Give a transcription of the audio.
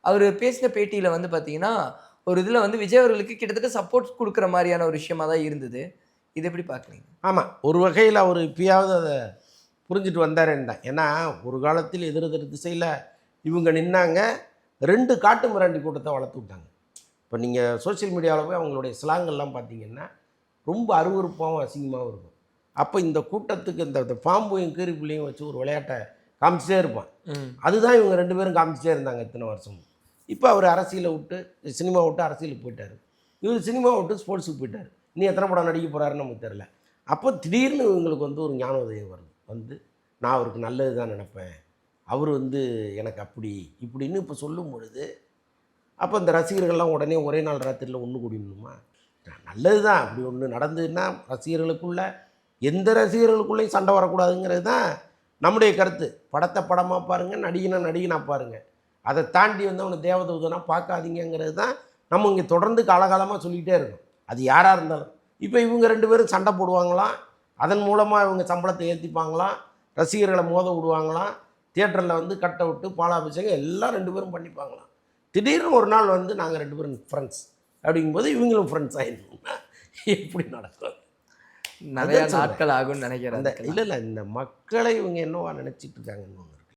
அவர் பேசின பேட்டியில வந்து பார்த்தீங்கன்னா, ஒரு இதில வந்து விஜய் அவர்களுக்கு கிட்டத்தட்ட சப்போர்ட் குடுக்குற மாரியான ஒரு விஷயமா தான் இருந்தது. இத எப்படி பார்க்குறீங்க? ஆமா. ஒரு வகையில அவரு இப்பயாவது அத புரிஞ்சுட்டு வந்தாரேன்னு தான். ஏன்னா, ஒரு காலத்தில் எதிர் எதிர் திசையில இவங்க நின்னாங்க. 2 காட்டு மிராண்டி கூட்டத்த வளர்த்து விட்டாங்க. இப்ப நீங்க சோசியல் மீடியாவுல போய் அவங்களுடைய ஸ்லாங்கெல்லாம் பார்த்தீங்கன்னா, ரொம்ப அருவருப்பாவும், அசிங்கமாவும் இருக்கும். அப்ப இந்த கூட்டத்துக்கு இந்த பாம்பையும், கீரிப்புள்ளையும் வச்சு ஒரு விளையாட்ட காமிச்சிட்டே இருப்பான். ம். அதுதான் இவங்க 2 பேரும் காமிச்சிட்டே இருந்தாங்க இத்தனை வருஷமும். இப்ப அவரு அரசியல விட்டு, சினிமாவ விட்டு அரசியலுக்கு போயிட்டாரு. இவரு சினிமாவ விட்டு ஸ்போர்ட்ஸுக்கு போயிட்டாரு. இனி எத்தனை படம் நடிக்க போறாருன்னு நமக்கு தெரியல. அப்போ திடீர்னு இவங்களுக்கு வந்து ஒரு ஞான உதயம் வருது. வந்து நான் அவருக்கு நல்லது தான் நினைப்பேன். அவரு வந்து எனக்கு அப்படி, இப்படின்னு இப்போ சொல்லும் பொழுது, அப்போ இந்த ரசிகர்கள்லாம் உடனே ஒரே நாள் ராத்திரியில் ஒன்று கூடிடணுமா? நல்லது தான். அப்படி ஒன்று நடந்ததுன்னா ரசிகர்களுக்குள்ள எந்த ரசிகர்களுக்குள்ளேயும் சண்டை வரக்கூடாதுங்கிறது தான் நம்முடைய கருத்து. படத்தை படமாக பாருங்கள், நடிகனா நடிகனாக பாருங்கள். அதை தாண்டி வந்து அவனை தேவதூதனாக பார்க்காதீங்கிறது தான் நம்ம இங்கே தொடர்ந்து காலகாலமாக சொல்லிக்கிட்டே இருக்கோம். அது யாராக இருந்தாலும். இப்போ இவங்க 2 பேரும் சண்டை போடுவாங்களாம், அதன் மூலமாக இவங்க சம்பளத்தை ஏற்றிப்பாங்களாம், ரசிகர்களை மோத விடுவாங்களாம், தியேட்டரில் வந்து கட் அவுட்டு, பாலாபிஷேகம் எல்லாம் 2 பேரும் பண்ணிப்பாங்களாம். திடீர்னு ஒரு நாள் வந்து நாங்கள் 2 பேரும் ஃப்ரெண்ட்ஸ் அப்படிங்கும்போது இவங்களும் ஃப்ரெண்ட்ஸ் ஆகிடணும்னா எப்படி நடக்கும்? நெறைய நாட்கள் ஆகும்னு நினைக்கிறேன். அந்த இல்லை இந்த மக்களை இவங்க என்னவா நினச்சிட்டு இருக்காங்கன்னு